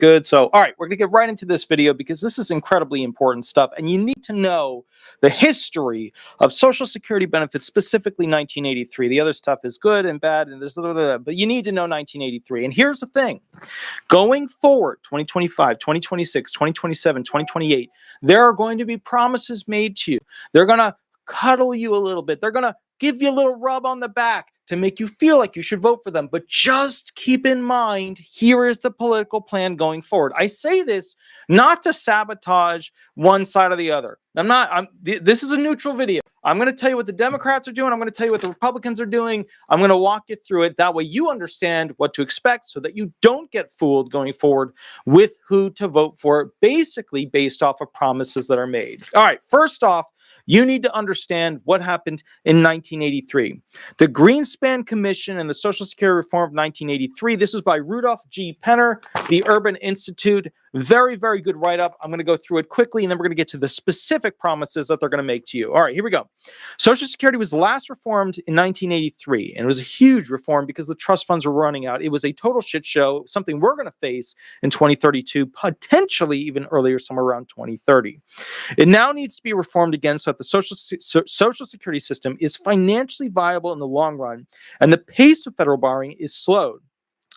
Good. So, all right, we're going to get right into this video because this is incredibly important stuff. And you need to know the history of Social Security benefits, specifically 1983. The other stuff is good and bad, and there's but you need to know 1983. And here's the thing. Going forward, 2025, 2026, 2027, 2028, there are going to be promises made to you. They're going to cuddle you a little bit. They're going to give you a little rub on the back to make you feel like you should vote for them. But just keep in mind, here is the political plan going forward. I say this not to sabotage one side or the other. This is a neutral video. I'm going to tell you what the Democrats are doing. I'm going to tell you what the Republicans are doing. I'm going to walk you through it. That way you understand what to expect so that you don't get fooled going forward with who to vote for, basically based off of promises that are made. All right, first off, you need to understand what happened in 1983. The Greenspan Commission and the Social Security Reform of 1983. This was by Rudolph G. Penner, the Urban Institute. Very, very good write-up. I'm going to go through it quickly, and then we're going to get to the specific promises that they're going to make to you. All right, here we go. Social Security was last reformed in 1983, and it was a huge reform because the trust funds were running out. It was a total shit show, something we're going to face in 2032, potentially even earlier, somewhere around 2030. It now needs to be reformed again so that the Social Security system is financially viable in the long run, and the pace of federal borrowing is slowed.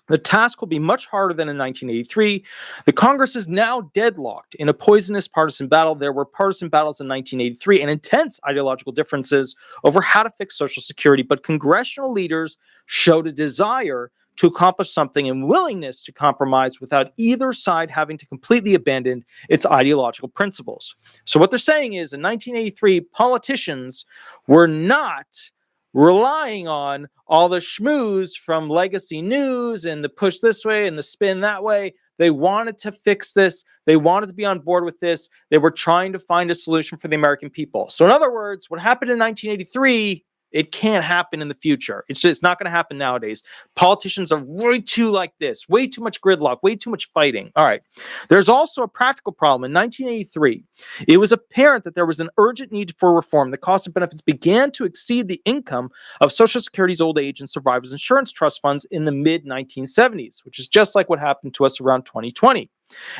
The task will be much harder than in 1983. The Congress is now deadlocked in a poisonous partisan battle. There were partisan battles in 1983 and intense ideological differences over how to fix Social Security, but congressional leaders showed a desire to accomplish something and willingness to compromise without either side having to completely abandon its ideological principles. So what they're saying is in 1983, politicians were not relying on all the schmooze from legacy news and the push this way and the spin that way. They wanted to fix this. They wanted to be on board with this. They were trying to find a solution for the American people. So in other words, what happened in 1983, it can't happen in the future. It's not going to happen nowadays. Politicians are way too like this, way too much gridlock, way too much fighting. All right. There's also a practical problem. In 1983, it was apparent that there was an urgent need for reform. The cost of benefits began to exceed the income of Social Security's old age and survivors insurance trust funds in the mid-1970s, which is just like what happened to us around 2020.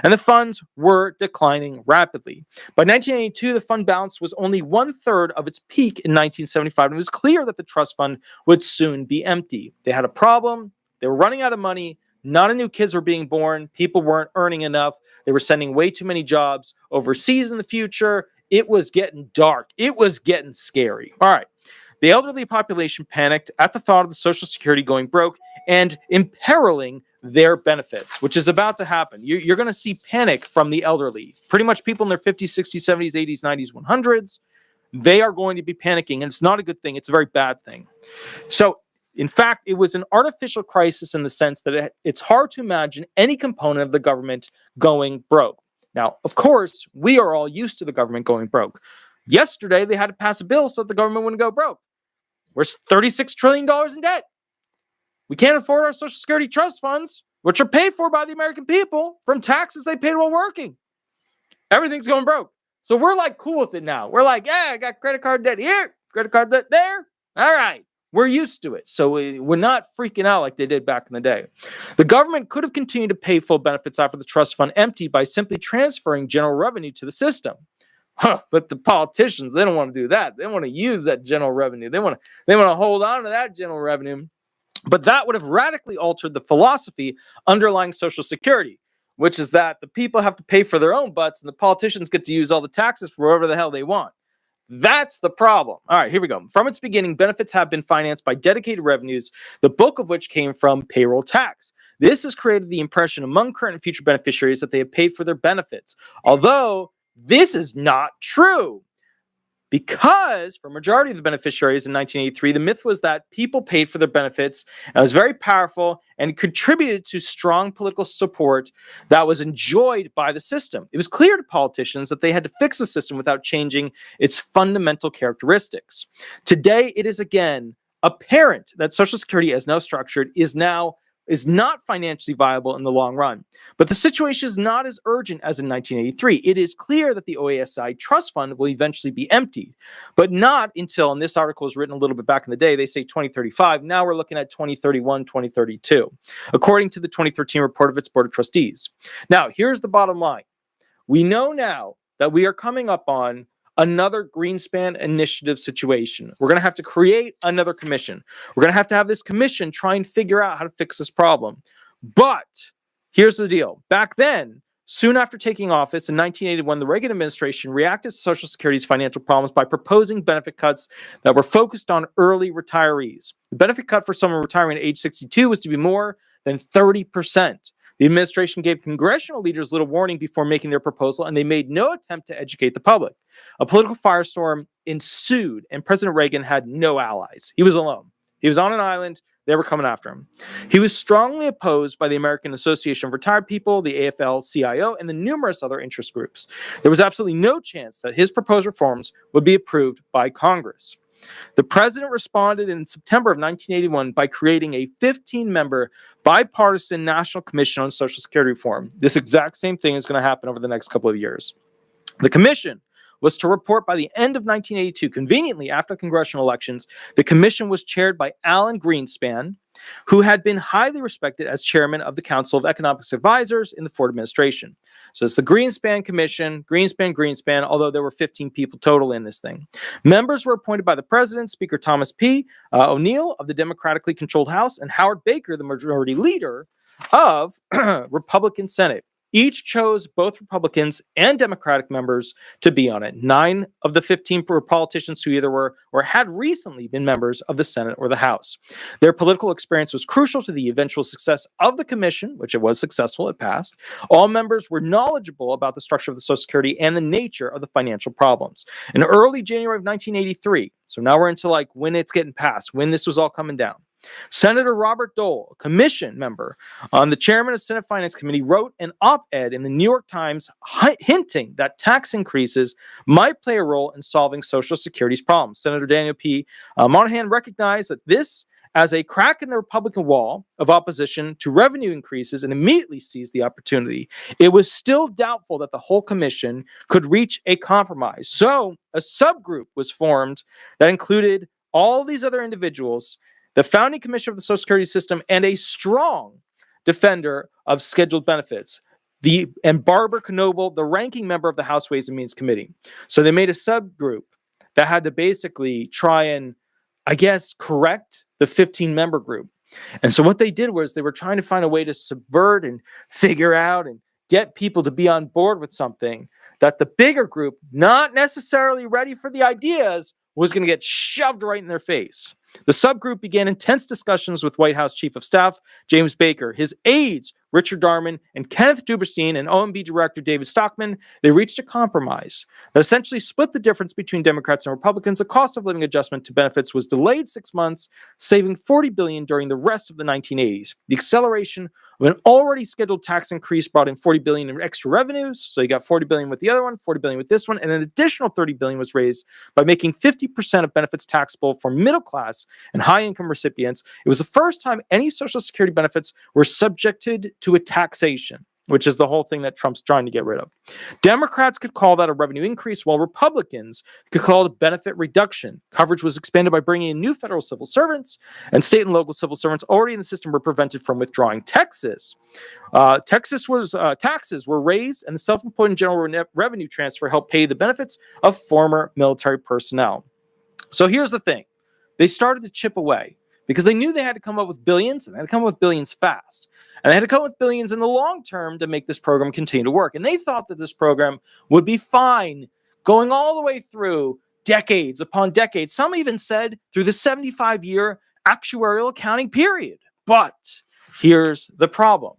And the funds were declining rapidly. By 1982, the fund balance was only 1/3 of its peak in 1975, and it was clear that the trust fund would soon be empty. They had a problem. They were running out of money. Not enough new kids were being born. People weren't earning enough. They were sending way too many jobs overseas in the future. It was getting dark. It was getting scary. All right. The elderly population panicked at the thought of the Social Security going broke and imperiling their benefits, which is about to happen. You're going to see panic from the elderly. Pretty much people in their 50s, 60s, 70s, 80s, 90s, 100s. They are going to be panicking, and it's not a good thing. It's a very bad thing. So, in fact, it was an artificial crisis in the sense that it's hard to imagine any component of the government going broke. Now, of course, we are all used to the government going broke. Yesterday, they had to pass a bill so that the government wouldn't go broke. We're $36 trillion in debt. We can't afford our Social Security trust funds, which are paid for by the American people from taxes they paid while working. Everything's going broke. So we're like cool with it now. We're like, yeah, I got credit card debt here, credit card debt there. All right. We're used to it. So we're not freaking out like they did back in the day. The government could have continued to pay full benefits after the trust fund emptied by simply transferring general revenue to the system. But the politicians, they don't want to do that. They want to use that general revenue. They want to hold on to that general revenue. But that would have radically altered the philosophy underlying Social Security, which is that the people have to pay for their own butts and the politicians get to use all the taxes for whatever the hell they want. That's the problem. All right, here we go. From its beginning, benefits have been financed by dedicated revenues, the bulk of which came from payroll tax. This has created the impression among current and future beneficiaries that they have paid for their benefits, although this is not true. Because for a majority of the beneficiaries in 1983, the myth was that people paid for their benefits, and it was very powerful and contributed to strong political support that was enjoyed by the system. It was clear to politicians that they had to fix the system without changing its fundamental characteristics. Today, it is again apparent that Social Security, as now structured, is now is not financially viable in the long run. But the situation is not as urgent as in 1983. It is clear that the OASI trust fund will eventually be emptied, but not until, and this article was written a little bit back in the day, they say 2035. Now we're looking at 2031, 2032, according to the 2013 report of its Board of Trustees. Now, here's the bottom line. We know now that we are coming up on another Greenspan initiative situation. We're going to have to create another commission. We're going to have this commission try and figure out how to fix this problem. But here's the deal. Back then, soon after taking office in 1981, the Reagan administration reacted to Social Security's financial problems by proposing benefit cuts that were focused on early retirees. The benefit cut for someone retiring at age 62 was to be more than 30%. The administration gave congressional leaders little warning before making their proposal, and they made no attempt to educate the public. A political firestorm ensued, and President Reagan had no allies. He was alone. He was on an island. They were coming after him. He was strongly opposed by the American Association of Retired People, the AFL-CIO, and the numerous other interest groups. There was absolutely no chance that his proposed reforms would be approved by Congress. The president responded in September of 1981 by creating a 15-member bipartisan National Commission on Social Security Reform. This exact same thing is going to happen over the next couple of years. The commission was to report by the end of 1982, conveniently after the congressional elections. The commission was chaired by Alan Greenspan, who had been highly respected as chairman of the Council of Economics Advisors in the Ford administration. So it's the Greenspan Commission, Greenspan, although there were 15 people total in this thing. Members were appointed by the president, Speaker Thomas P. O'Neill of the democratically controlled House, and Howard Baker, the majority leader of Republican Senate. Each chose both Republicans and Democratic members to be on it. 9 of the 15 were politicians who either were or had recently been members of the Senate or the House. Their political experience was crucial to the eventual success of the commission, which it was successful, it passed. All members were knowledgeable about the structure of the Social Security and the nature of the financial problems. In early January of 1983, so now we're into like when it's getting passed, when this was all coming down, Senator Robert Dole, a commission member on the chairman of Senate Finance Committee, wrote an op-ed in the New York Times hinting that tax increases might play a role in solving Social Security's problems. Senator Daniel P. Monahan recognized that this as a crack in the Republican wall of opposition to revenue increases and immediately seized the opportunity. It was still doubtful that the whole commission could reach a compromise. So a subgroup was formed that included all these other individuals, the founding commission of the Social Security system, and a strong defender of scheduled benefits, and Barbara Knoebel, the ranking member of the House Ways and Means Committee. So they made a subgroup that had to basically try and, I guess, correct the 15-member group. And so what they did was they were trying to find a way to subvert and figure out and get people to be on board with something that the bigger group, not necessarily ready for the ideas, was going to get shoved right in their face. The subgroup began intense discussions with White House Chief of Staff James Baker, his aides Richard Darman, and Kenneth Duberstein, and OMB Director David Stockman. They reached a compromise that essentially split the difference between Democrats and Republicans. The cost of living adjustment to benefits was delayed 6 months, saving $40 billion during the rest of the 1980s. The acceleration of an already scheduled tax increase brought in $40 billion in extra revenues. So you got $40 billion with the other one, $40 billion with this one, and an additional $30 billion was raised by making 50% of benefits taxable for middle class and high-income recipients. It was the first time any Social Security benefits were subjected to a taxation, which is the whole thing that Trump's trying to get rid of. Democrats could call that a revenue increase, while Republicans could call it a benefit reduction. Coverage was expanded by bringing in new federal civil servants, and state and local civil servants already in the system were prevented from withdrawing. Taxes were raised, and the self-employed and general revenue transfer helped pay the benefits of former military personnel. So here's the thing. They started to chip away because they knew they had to come up with billions, and they had to come up with billions fast. And they had to come up with billions in the long term to make this program continue to work. And they thought that this program would be fine going all the way through decades upon decades. Some even said through the 75-year actuarial accounting period. But here's the problem.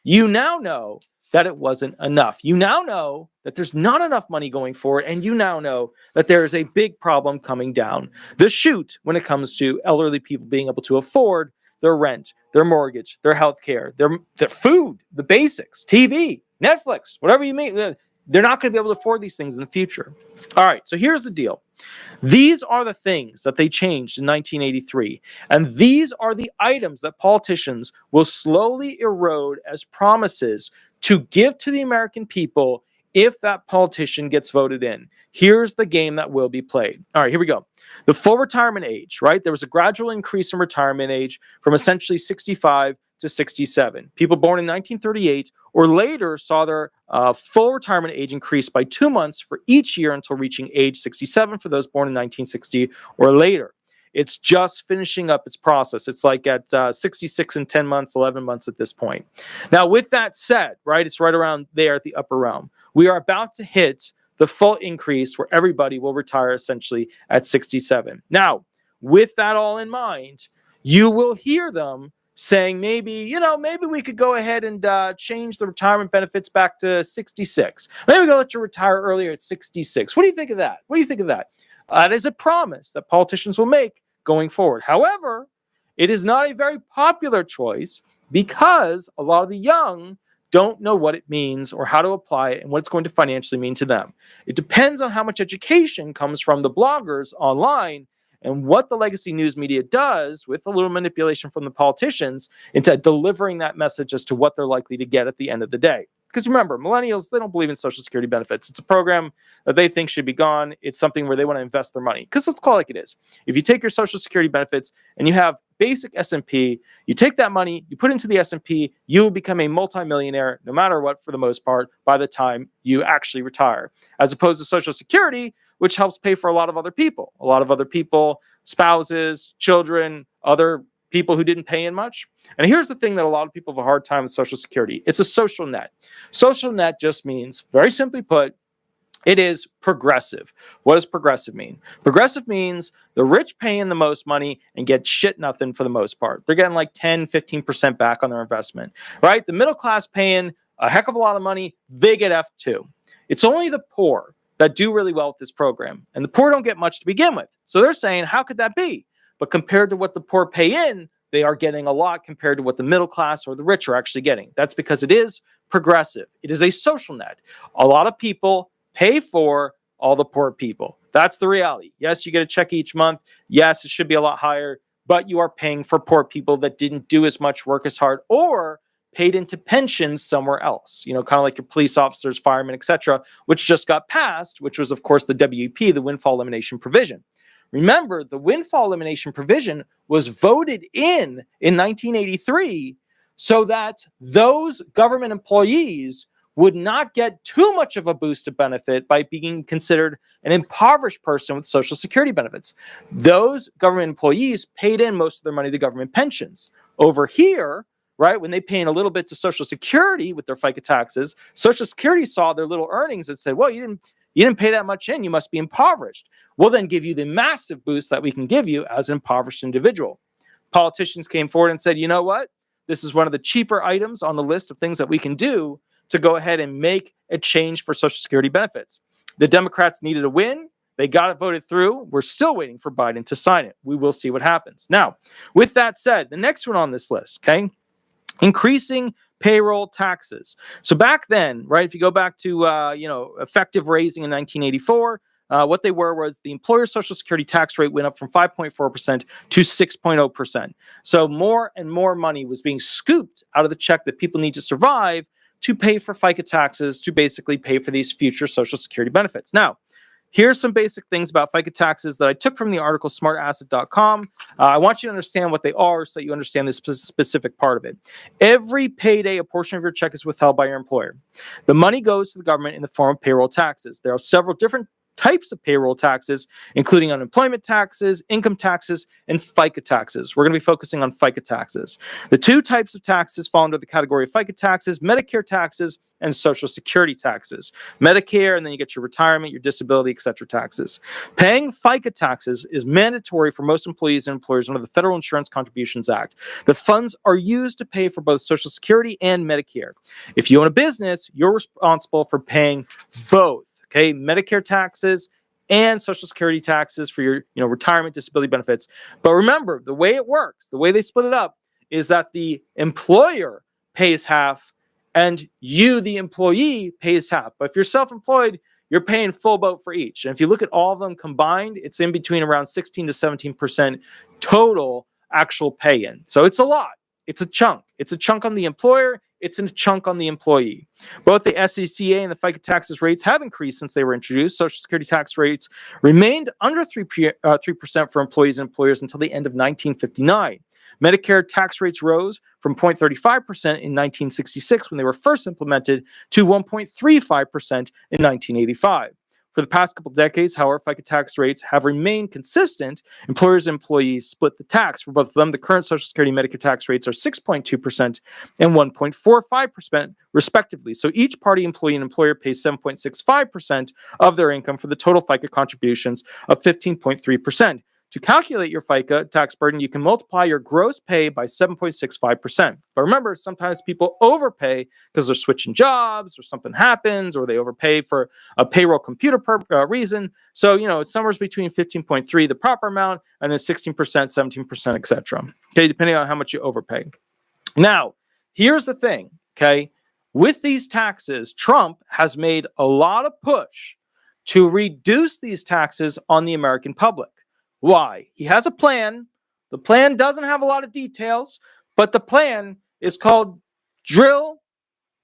You now know that it wasn't enough. You now know that there's not enough money going forward, and you now know that there is a big problem coming down the chute when it comes to elderly people being able to afford their rent, their mortgage, their health care, their food, the basics, TV, Netflix, whatever you mean, they're not going to be able to afford these things in the future. All right, so here's the deal. These are the things that they changed in 1983. And these are the items that politicians will slowly erode as promises to give to the American people if that politician gets voted in. Here's the game that will be played. All right, here we go. The full retirement age, right? There was a gradual increase in retirement age from essentially 65 to 67. People born in 1938 or later saw their full retirement age increase by 2 months for each year until reaching age 67 for those born in 1960 or later. It's just finishing up its process. It's like at 66 and 10 months, 11 months at this point. Now, with that said, right, it's right around there at the upper realm. We are about to hit the full increase where everybody will retire essentially at 67. Now, with that all in mind, you will hear them saying maybe we could go ahead and change the retirement benefits back to 66. Maybe we're going to let you retire earlier at 66. What do you think of that? What do you think of that? That is a promise that politicians will make going forward. However, it is not a very popular choice because a lot of the young don't know what it means or how to apply it and what it's going to financially mean to them. It depends on how much education comes from the bloggers online and what the legacy news media does with a little manipulation from the politicians into delivering that message as to what they're likely to get at the end of the day. Because remember, millennials, they don't believe in Social Security benefits. It's a program that they think should be gone. It's something where they want to invest their money. Because let's call it like it is. If you take your Social Security benefits and you have basic S&P, you take that money, you put it into the S&P, you will become a multimillionaire no matter what for the most part by the time you actually retire. As opposed to Social Security, which helps pay for a lot of other people. A lot of other people, spouses, children, other people who didn't pay in much. And here's the thing that a lot of people have a hard time with Social Security. It's a social net. Social net just means, very simply put, it is progressive. What does progressive mean? Progressive means the rich pay in the most money and get shit nothing for the most part. They're getting like 10, 15% back on their investment, right? The middle class paying a heck of a lot of money, they get F2. It's only the poor that do really well with this program. And the poor don't get much to begin with. So they're saying, how could that be? But compared to what the poor pay in, they are getting a lot compared to what the middle class or the rich are actually getting. That's because it is progressive. It is a social net. A lot of people pay for all the poor people. That's the reality. Yes, you get a check each month. Yes, it should be a lot higher, but you are paying for poor people that didn't do as much work as hard or paid into pensions somewhere else, kind of like your police officers, firemen, etc., which just got passed, which was, of course, the WEP, the windfall elimination provision. Remember, the windfall elimination provision was voted in 1983 so that those government employees would not get too much of a boost of benefit by being considered an impoverished person with Social Security benefits. Those government employees paid in most of their money to government pensions. Over here, right, when they pay in a little bit to Social Security with their FICA taxes, Social Security saw their little earnings and said, well, you didn't pay that much in, you must be impoverished. We'll then give you the massive boost that we can give you as an impoverished individual. Politicians came forward and said, you know what? This is one of the cheaper items on the list of things that we can do to go ahead and make a change for Social Security benefits. The Democrats needed a win. They got it voted through. We're still waiting for Biden to sign it. We will see what happens. Now, with that said, the next one on this list, okay? Increasing payroll taxes. So back then, right, if you go back to, effective raising in 1984, what they were was the employer's Social Security tax rate went up from 5.4% to 6.0%. So more and more money was being scooped out of the check that people need to survive to pay for FICA taxes, to basically pay for these future Social Security benefits. Now, here's some basic things about FICA taxes that I took from the article smartasset.com. I want you to understand what they are so that you understand this specific part of it. Every payday, a portion of your check is withheld by your employer. The money goes to the government in the form of payroll taxes. There are several different types of payroll taxes, including unemployment taxes, income taxes, and FICA taxes. We're going to be focusing on FICA taxes. The two types of taxes fall under the category of FICA taxes: Medicare taxes and Social Security taxes. Medicare, and then you get your retirement, your disability, etc. taxes. Paying FICA taxes is mandatory for most employees and employers under the Federal Insurance Contributions Act. The funds are used to pay for both Social Security and Medicare. If you own a business, you're responsible for paying both. Okay, Medicare taxes and Social Security taxes for your, retirement, disability benefits. But remember, the way it works, the way they split it up, is that the employer pays half and you, the employee, pays half. But if you're self-employed, you're paying full boat for each. And if you look at all of them combined, it's in between around 16 to 17% total actual pay in. So it's a lot. It's a chunk. It's a chunk on the employer. It's a chunk on the employee. Both the SSDI and the FICA taxes rates have increased since they were introduced. Social Security tax rates remained under 3% for employees and employers until the end of 1959. Medicare tax rates rose from 0.35% in 1966 when they were first implemented to 1.35% in 1985. For the past couple decades, however, FICA tax rates have remained consistent. Employers and employees split the tax. For both of them, the current Social Security and Medicare tax rates are 6.2% and 1.45%, respectively. So each party, employee and employer, pays 7.65% of their income for the total FICA contributions of 15.3%. To calculate your FICA tax burden, you can multiply your gross pay by 7.65%. But remember, sometimes people overpay because they're switching jobs or something happens, or they overpay for a payroll computer reason. So, it's somewhere between 15.3, the proper amount, and then 16%, 17%, etc. Okay, depending on how much you overpay. Now, here's the thing, okay? With these taxes, Trump has made a lot of push to reduce these taxes on the American public. Why? He has a plan. The plan doesn't have a lot of details, but the plan is called drill,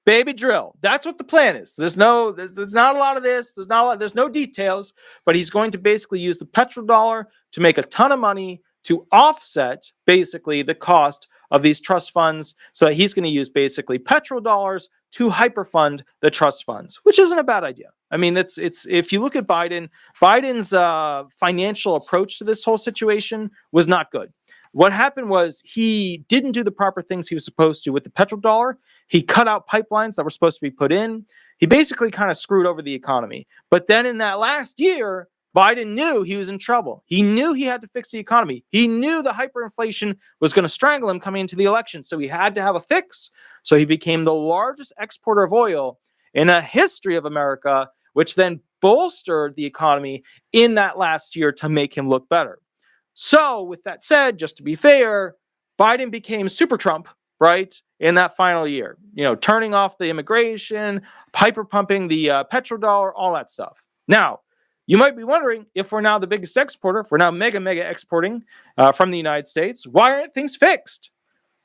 baby, drill. That's what the plan is. There's not a lot of this. There's no details, but he's going to basically use the petrodollar to make a ton of money to offset basically the cost of these trust funds. So he's going to use basically petrodollars to hyperfund the trust funds, which isn't a bad idea. I mean, it's if you look at Biden's financial approach to this whole situation was not good. What happened was he didn't do the proper things he was supposed to with the petrodollar. He cut out pipelines that were supposed to be put in. He basically kind of screwed over the economy. But then in that last year, Biden knew he was in trouble. He knew he had to fix the economy. He knew the hyperinflation was going to strangle him coming into the election. So he had to have a fix. So he became the largest exporter of oil in the history of America, which then bolstered the economy in that last year to make him look better. So with that said, just to be fair, Biden became Super Trump, right, in that final year, turning off the immigration, hyperpumping the petrodollar, all that stuff. Now, you might be wondering, if we're now the biggest exporter, if we're now mega exporting from the United States, why aren't things fixed?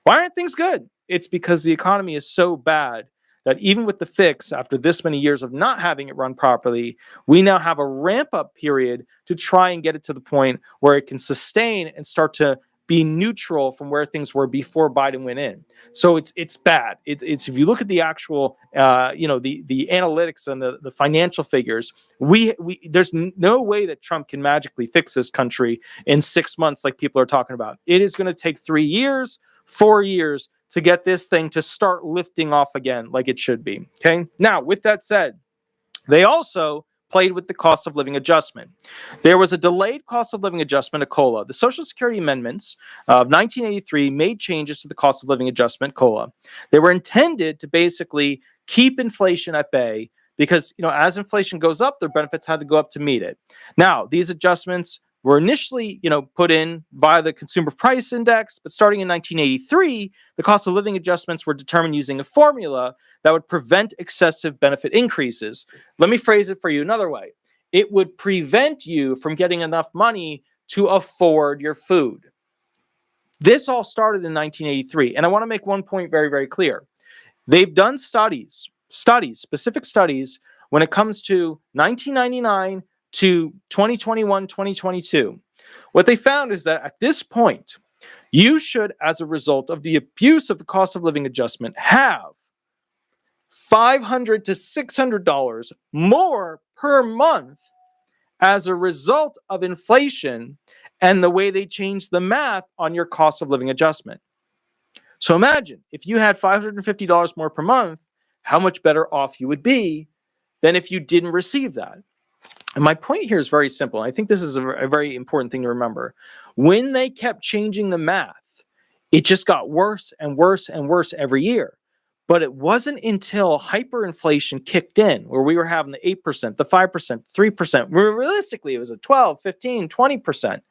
Why aren't things good? It's because the economy is so bad that even with the fix, after this many years of not having it run properly, we now have a ramp-up period to try and get it to the point where it can sustain and start to be neutral from where things were before Biden went in. So it's bad. It's if you look at the actual, the analytics and the financial figures, there's no way that Trump can magically fix this country in 6 months like people are talking about. It is going to take 3 years, 4 years to get this thing to start lifting off again like it should be. Okay. Now, with that said, they also played with the cost of living adjustment. There was a delayed cost of living adjustment, a COLA. The Social Security amendments of 1983 made changes to the cost of living adjustment, COLA. They were intended to basically keep inflation at bay because, as inflation goes up, their benefits had to go up to meet it. Now, these adjustments were initially, put in via the Consumer Price Index, but starting in 1983, the cost of living adjustments were determined using a formula that would prevent excessive benefit increases. Let me phrase it for you another way. It would prevent you from getting enough money to afford your food. This all started in 1983, and I want to make one point very, very clear. They've done specific studies when it comes to 1999 to 2021, 2022. What they found is that at this point, you should, as a result of the abuse of the cost of living adjustment, have $500 to $600 more per month as a result of inflation and the way they changed the math on your cost of living adjustment. So imagine if you had $550 more per month, how much better off you would be than if you didn't receive that. And my point here is very simple. I think this is a very important thing to remember. When they kept changing the math, it just got worse and worse and worse every year. But it wasn't until hyperinflation kicked in, where we were having the 8%, the 5%, 3%. Realistically, it was a 12, 15, 20%.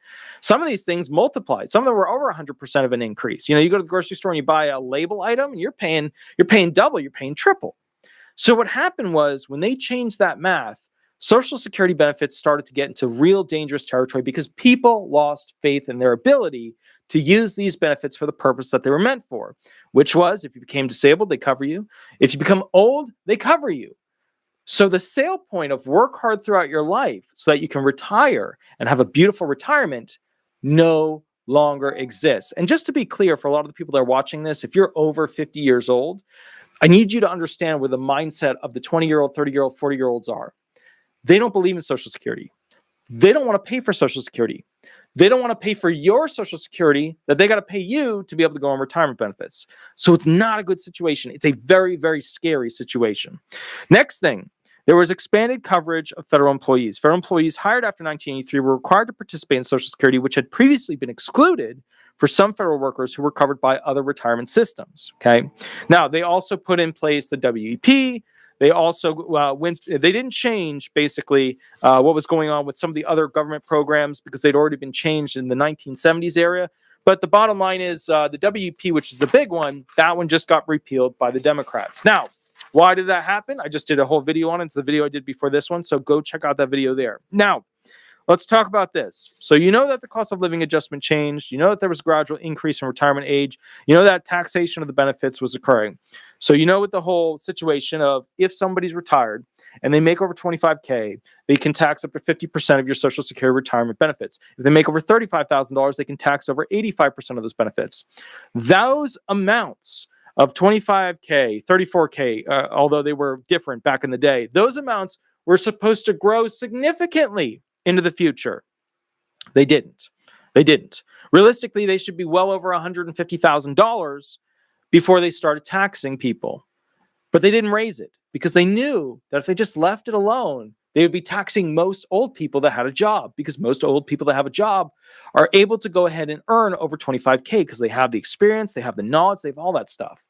Some of these things multiplied. Some of them were over 100% of an increase. You go to the grocery store and you buy a label item, and you're paying double, you're paying triple. So what happened was, when they changed that math, Social Security benefits started to get into real dangerous territory because people lost faith in their ability to use these benefits for the purpose that they were meant for, which was, if you became disabled, they cover you. If you become old, they cover you. So the sale point of work hard throughout your life so that you can retire and have a beautiful retirement no longer exists. And just to be clear, for a lot of the people that are watching this, if you're over 50 years old, I need you to understand where the mindset of the 20-year-old, 30-year-old, 40-year-olds are. They don't believe in Social Security. They don't want to pay for Social Security. They don't want to pay for your Social Security that they got to pay you to be able to go on retirement benefits. So it's not a good situation. It's a very, very scary situation. Next thing, there was expanded coverage of federal employees. Federal employees hired after 1983 were required to participate in Social Security, which had previously been excluded for some federal workers who were covered by other retirement systems. Okay. Now, they also put in place the WEP. They also they didn't change basically what was going on with some of the other government programs because they'd already been changed in the 1970s area. But the bottom line is the WEP, which is the big one, that one just got repealed by the Democrats. Now, why did that happen? I just did a whole video on it. It's the video I did before this one. So go check out that video there. Now, let's talk about this. So you know that the cost of living adjustment changed. You know that there was a gradual increase in retirement age. You know that taxation of the benefits was occurring. So you know with the whole situation of if somebody's retired and they make over $25K, they can tax up to 50% of your Social Security retirement benefits. If they make over $35,000, they can tax over 85% of those benefits. Those amounts of $25K, $34K, although they were different back in the day, those amounts were supposed to grow significantly into the future. They didn't. Realistically, they should be well over $150,000 before they started taxing people. But they didn't raise it because they knew that if they just left it alone, they would be taxing most old people that had a job, because most old people that have a job are able to go ahead and earn over $25K because they have the experience, they have the knowledge, they have all that stuff.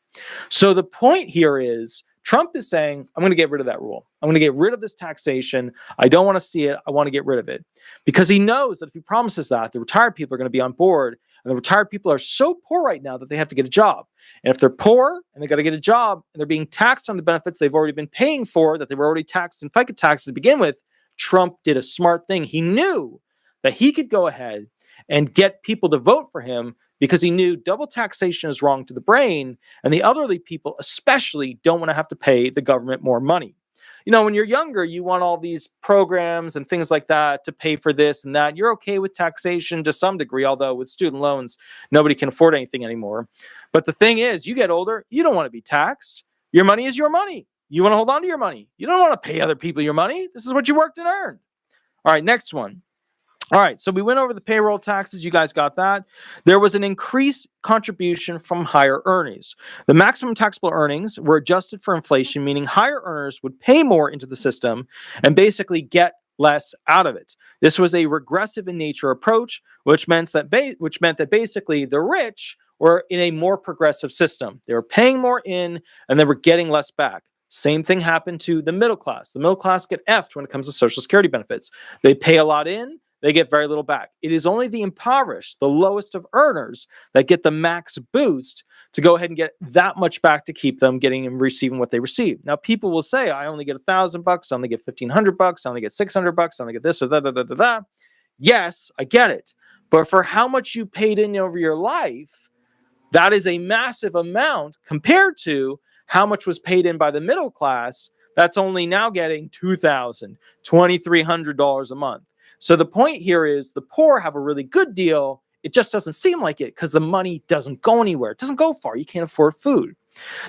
So the point here is, Trump is saying, I'm going to get rid of that rule. I'm going to get rid of this taxation. I don't want to see it. I want to get rid of it. Because he knows that if he promises that, the retired people are going to be on board. And the retired people are so poor right now that they have to get a job. And if they're poor and they got to get a job and they're being taxed on the benefits they've already been paying for, that they were already taxed in FICA tax to begin with, Trump did a smart thing. He knew that he could go ahead and get people to vote for him, because he knew double taxation is wrong to the brain, and the elderly people especially don't want to have to pay the government more money. When you're younger, you want all these programs and things like that to pay for this and that. You're okay with taxation to some degree, although with student loans, nobody can afford anything anymore. But the thing is, you get older, you don't want to be taxed. Your money is your money. You want to hold on to your money. You don't want to pay other people your money. This is what you worked and earned. All right, next one. All right, so we went over the payroll taxes. You guys got that. There was an increased contribution from higher earnings. The maximum taxable earnings were adjusted for inflation, meaning higher earners would pay more into the system and basically get less out of it. This was a regressive in nature approach, which meant that basically the rich were in a more progressive system. They were paying more in and they were getting less back. Same thing happened to the middle class. The middle class get effed when it comes to Social Security benefits. They pay a lot in, they get very little back. It is only the impoverished, the lowest of earners, that get the max boost to go ahead and get that much back to keep them getting and receiving what they receive. Now, people will say, I only get $1,000, I only get $1,500, I only get $600, I only get this or that. Yes, I get it. But for how much you paid in over your life, that is a massive amount compared to how much was paid in by the middle class. That's only now getting $2,000, $2,300 a month. So the point here is the poor have a really good deal. It just doesn't seem like it because the money doesn't go anywhere. It doesn't go far. You can't afford food.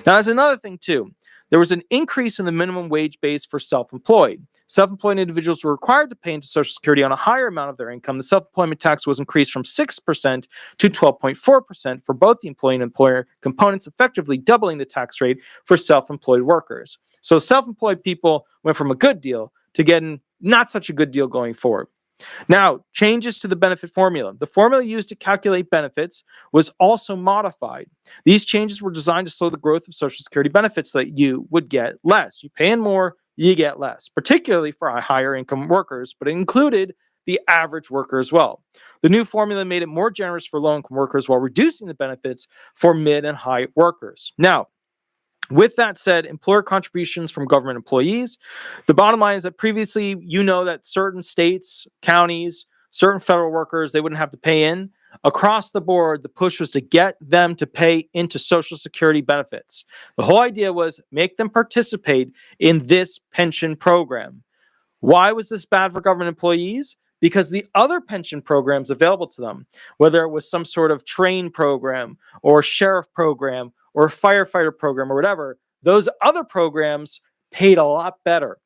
Now, there's another thing too. There was an increase in the minimum wage base for self-employed. Self-employed individuals were required to pay into Social Security on a higher amount of their income. The self-employment tax was increased from 6% to 12.4% for both the employee and employer components, effectively doubling the tax rate for self-employed workers. So self-employed people went from a good deal to getting not such a good deal going forward. Now, changes to the benefit formula. The formula used to calculate benefits was also modified. These changes were designed to slow the growth of Social Security benefits so that you would get less. You pay in more, you get less, particularly for higher income workers, but it included the average worker as well. The new formula made it more generous for low-income workers while reducing the benefits for mid and high workers. Now, with that said, employer contributions from government employees. The bottom line is that previously, you know that certain states, counties, certain federal workers, they wouldn't have to pay in. Across the board, the push was to get them to pay into Social Security benefits. The whole idea was make them participate in this pension program. Why was this bad for government employees? Because the other pension programs available to them, whether it was some sort of train program or sheriff program or firefighter program or whatever, those other programs paid a lot better.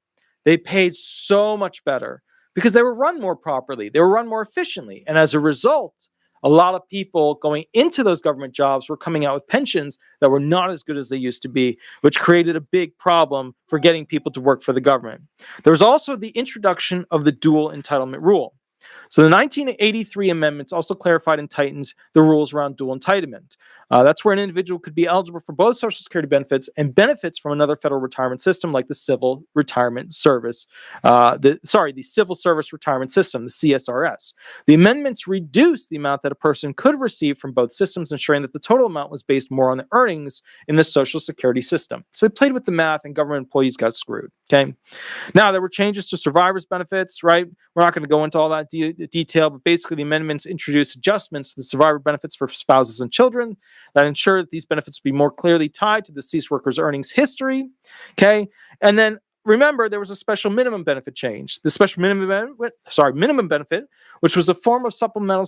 They paid so much better because they were run more properly. They were run more efficiently. And as a result, a lot of people going into those government jobs were coming out with pensions that were not as good as they used to be, which created a big problem for getting people to work for the government. There was also the introduction of the dual entitlement rule. So the 1983 amendments also clarified and tightened the rules around dual entitlement. That's where an individual could be eligible for both Social Security benefits and benefits from another federal retirement system like the Civil Retirement Service, the Civil Service Retirement System, the CSRS. The amendments reduced the amount that a person could receive from both systems, ensuring that the total amount was based more on the earnings in the Social Security system. So they played with the math and government employees got screwed. Okay. Now, there were changes to survivors' benefits, right? We're not going to go into all that detail, but basically the amendments introduced adjustments to the survivor benefits for spouses and children that ensure that these benefits be more clearly tied to the deceased worker's earnings history. Okay. And then remember, there was a special minimum benefit change. The special minimum benefit, which was a form of supplemental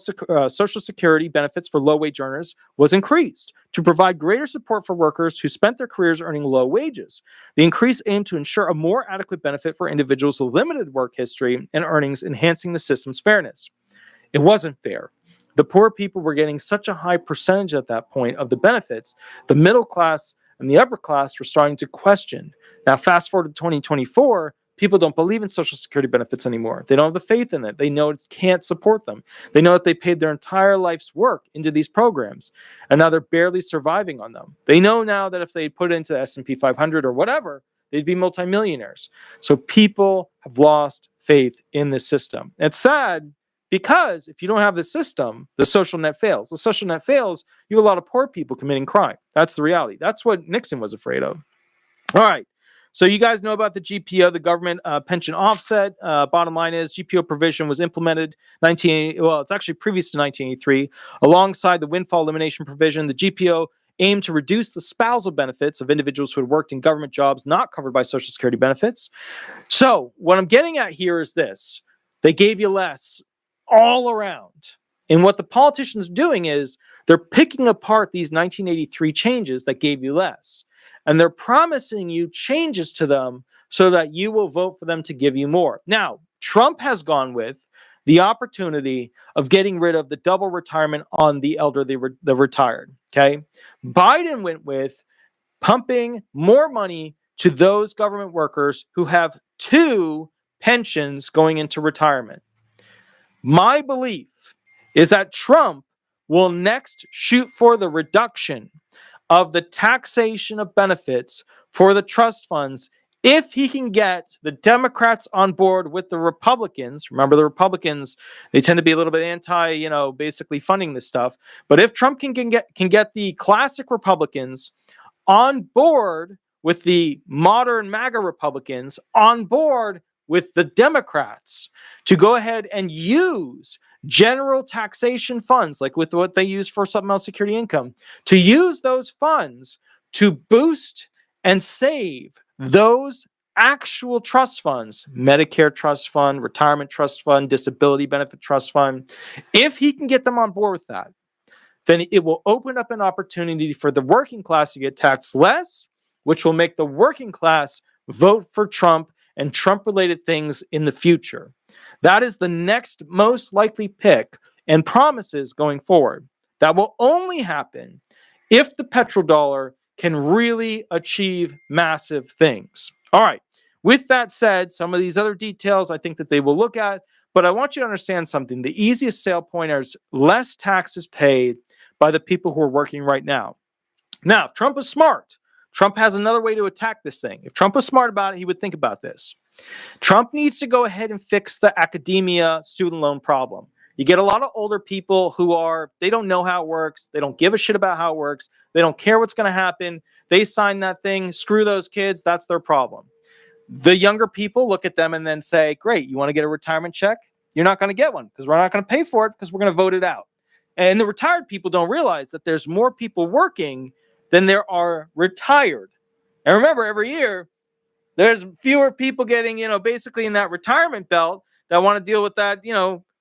Social Security benefits for low-wage earners, was increased to provide greater support for workers who spent their careers earning low wages. The increase aimed to ensure a more adequate benefit for individuals with limited work history and earnings, enhancing the system's fairness. It wasn't fair. The poor people were getting such a high percentage at that point of the benefits, the middle class and the upper class were starting to question. Now, fast forward to 2024, people don't believe in Social Security benefits anymore. They don't have the faith in it. They know it can't support them. They know that they paid their entire life's work into these programs, and now they're barely surviving on them. They know now that if they put it into the S&P 500 or whatever, they'd be multimillionaires. So people have lost faith in this system. It's sad because if you don't have the system, the social net fails. The social net fails, you have a lot of poor people committing crime. That's the reality. That's what Nixon was afraid of. All right. So you guys know about the GPO, the government pension offset. Bottom line is GPO provision was implemented it's actually previous to 1983. Alongside the windfall elimination provision, the GPO aimed to reduce the spousal benefits of individuals who had worked in government jobs not covered by Social Security benefits. So what I'm getting at here is this. They gave you less all around. And what the politicians are doing is they're picking apart these 1983 changes that gave you less. And they're promising you changes to them so that you will vote for them to give you more. Now, Trump has gone with the opportunity of getting rid of the double retirement on the elderly, the retired. Okay. Biden went with pumping more money to those government workers who have two pensions going into retirement. My belief is that Trump will next shoot for the reduction of the taxation of benefits for the trust funds if he can get the Democrats on board with the Republicans. Remember, the Republicans, they tend to be a little bit anti, basically funding this stuff. But if Trump can get the classic Republicans on board with the modern MAGA Republicans on board with the Democrats to go ahead and use general taxation funds, like with what they use for supplemental security income, to use those funds to boost and save those actual trust funds, Medicare trust fund, retirement trust fund, disability benefit trust fund. If he can get them on board with that, then it will open up an opportunity for the working class to get taxed less, which will make the working class vote for Trump and Trump-related things in the future. That is the next most likely pick and promises going forward. That will only happen if the petrodollar can really achieve massive things. All right. With that said, some of these other details I think that they will look at, But I want you to understand something. The easiest sale point is less taxes paid by the people who are working right now. Now, if Trump is smart, Trump has another way to attack this thing. If Trump was smart about it, he would think about this. Trump needs to go ahead and fix the academia student loan problem. You get a lot of older people they don't know how it works. They don't give a shit about how it works. They don't care what's going to happen. They sign that thing. Screw those kids. That's their problem. The younger people look at them and then say, great, you want to get a retirement check? You're not going to get one because we're not going to pay for it because we're going to vote it out. And the retired people don't realize that there's more people working than there are retired. And remember, every year, there's fewer people getting, basically in that retirement belt that want to deal with that,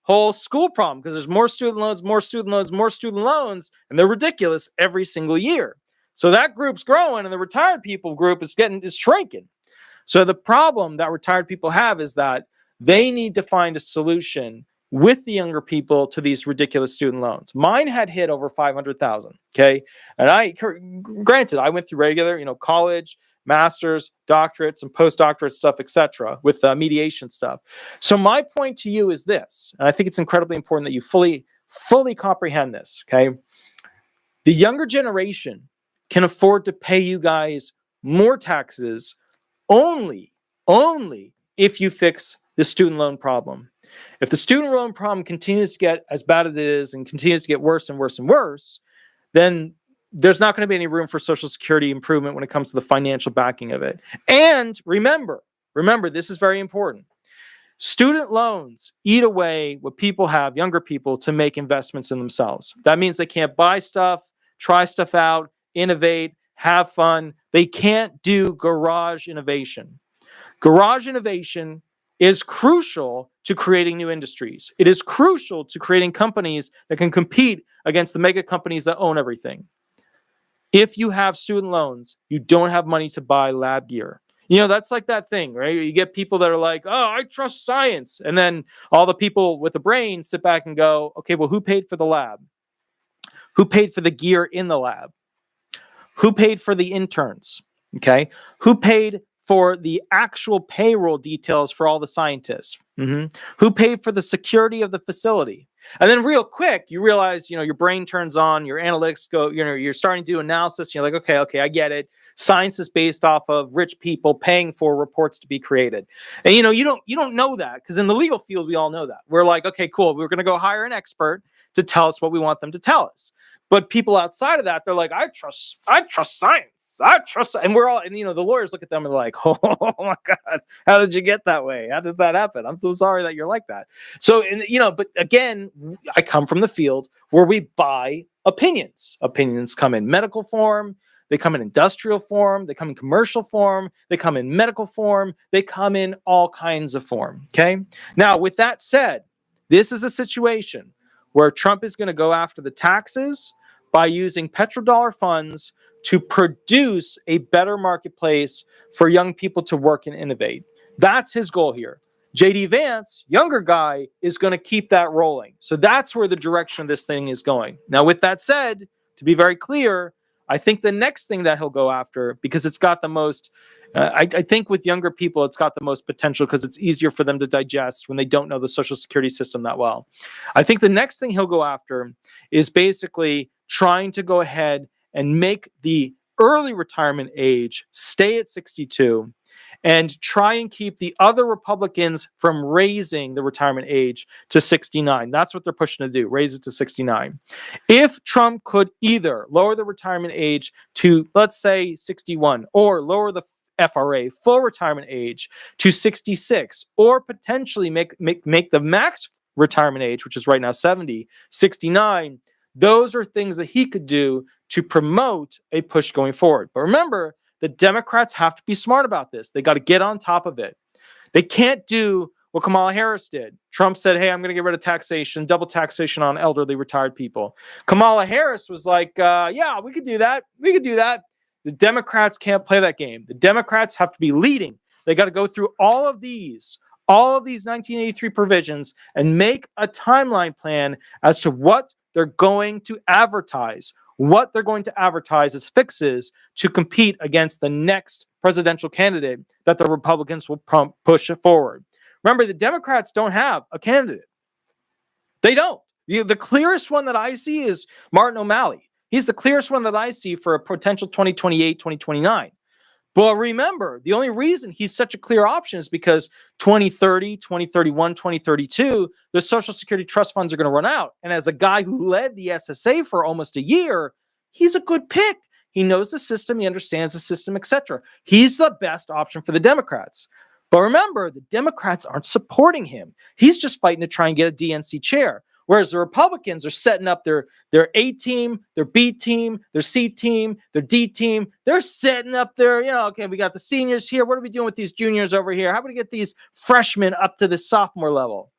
whole school problem because there's more student loans, and they're ridiculous every single year. So that group's growing and the retired people group is shrinking. So the problem that retired people have is that they need to find a solution with the younger people to these ridiculous student loans. Mine had hit over 500,000. Okay. And granted, I went through regular, college, master's, doctorate, some postdoctorate stuff, etc., with mediation stuff. So my point to you is this, and I think it's incredibly important that you fully comprehend this. Okay. The younger generation can afford to pay you guys more taxes only if you fix the student loan problem. If the student loan problem continues to get as bad as it is and continues to get worse and worse and worse, then there's not going to be any room for Social Security improvement when it comes to the financial backing of it. And remember, this is very important. Student loans eat away what people have, younger people, to make investments in themselves. That means they can't buy stuff, try stuff out, innovate, have fun. They can't do garage innovation. Garage innovation is crucial to creating new industries. It is crucial to creating companies that can compete against the mega companies that own everything. If you have student loans, you don't have money to buy lab gear. That's like that thing, right? You get people that are like, oh, I trust science. And then all the people with the brain sit back and go, okay, well, who paid for the lab? Who paid for the gear in the lab? Who paid for the interns? Okay. Who paid for the actual payroll details for all the scientists? Who paid for the security of the facility? And then real quick, you realize, your brain turns on, your analytics go, you're starting to do analysis. You're like, okay, I get it. Science is based off of rich people paying for reports to be created. And, you don't know that because in the legal field, we all know that. We're like, okay, cool. We're going to go hire an expert to tell us what we want them to tell us. But people outside of that, they're like, I trust science. And we're all, and the lawyers look at them and they're like, oh my God, how did you get that way? How did that happen? I'm so sorry that you're like that. So, but again, I come from the field where we buy opinions. Opinions come in medical form. They come in industrial form. They come in commercial form. They come in medical form. They come in all kinds of form. Okay. Now, with that said, this is a situation where Trump is going to go after the taxes by using petrodollar funds to produce a better marketplace for young people to work and innovate. That's his goal here. J.D. Vance, younger guy, is going to keep that rolling. So that's where the direction of this thing is going. Now, with that said, to be very clear, I think the next thing that he'll go after, because it's got the most, I think with younger people, it's got the most potential because it's easier for them to digest when they don't know the Social Security system that well. I think the next thing he'll go after is basically trying to go ahead and make the early retirement age stay at 62 and try and keep the other Republicans from raising the retirement age to 69. That's what they're pushing to do, raise it to 69. If Trump could either lower the retirement age to, let's say, 61, or lower the FRA, full retirement age, to 66, or potentially make the max retirement age, which is right now 70, 69, those are things that he could do to promote a push going forward. But remember, the Democrats have to be smart about this. They got to get on top of it. They can't do what Kamala Harris did. Trump said, hey, I'm going to get rid of taxation, double taxation on elderly retired people. Kamala Harris was like, yeah, we could do that. We could do that. The Democrats can't play that game. The Democrats have to be leading. They got to go through all of these 1983 provisions and make a timeline plan as to what they're going to advertise. What they're going to advertise as fixes to compete against the next presidential candidate that the Republicans will push forward. Remember, the Democrats don't have a candidate. They don't. The clearest one that I see is Martin O'Malley. He's the clearest one that I see for a potential 2028, 2029. But remember, the only reason he's such a clear option is because 2030, 2031, 2032, the Social Security trust funds are going to run out. And as a guy who led the SSA for almost a year, he's a good pick. He knows the system, he understands the system, etc. He's the best option for the Democrats. But remember, the Democrats aren't supporting him. He's just fighting to try and get a DNC chair. Whereas the Republicans are setting up their A team, their B team, their C team, their D team. They're setting up their, okay, we got the seniors here. What are we doing with these juniors over here? How do we get these freshmen up to the sophomore level?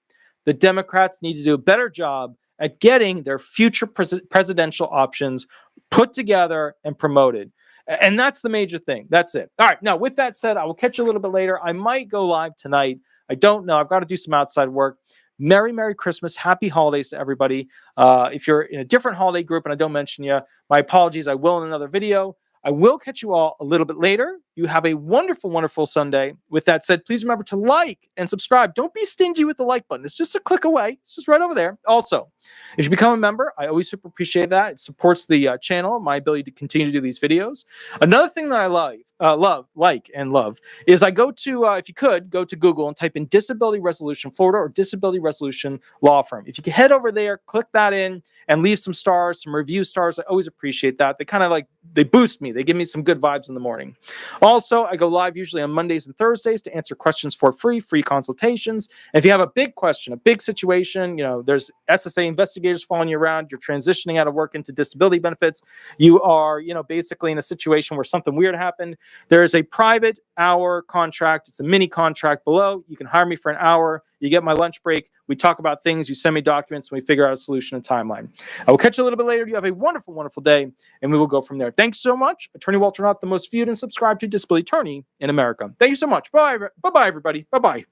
The Democrats need to do a better job at getting their future presidential options put together and promoted. And that's the major thing. That's it. All right. Now, with that said, I will catch you a little bit later. I might go live tonight. I don't know. I've got to do some outside work. Merry Christmas. Happy holidays to everybody. If you're in a different holiday group and I don't mention you, my apologies. I will in another video. I will catch you all a little bit later. You have a wonderful Sunday. With that said, please remember to like and subscribe. Don't be stingy with the like button. It's just a click away. It's just right over there. Also, if you become a member, I always super appreciate that. It supports the channel, my ability to continue to do these videos. Another thing that I love is I go to, if you could, go to Google and type in Disability Resolution Florida or Disability Resolution Law Firm. If you can head over there, click that in and leave some stars, some review stars. I always appreciate that. They kind of they boost me. They give me some good vibes in the morning. Also, I go live usually on Mondays and Thursdays to answer questions for free consultations. And if you have a big question, a big situation, there's SSA investigators following you around, you're transitioning out of work into disability benefits, you are, basically in a situation where something weird happened, there is a private hour contract. It's a mini contract below. You can hire me for an hour. You get my lunch break. We talk about things. You send me documents, and we figure out a solution and timeline. I will catch you a little bit later. You have a wonderful day, and we will go from there. Thanks so much. Attorney Walter Hnot, the most viewed and subscribed to disability attorney in America. Thank you so much. Bye, everybody. Bye-bye.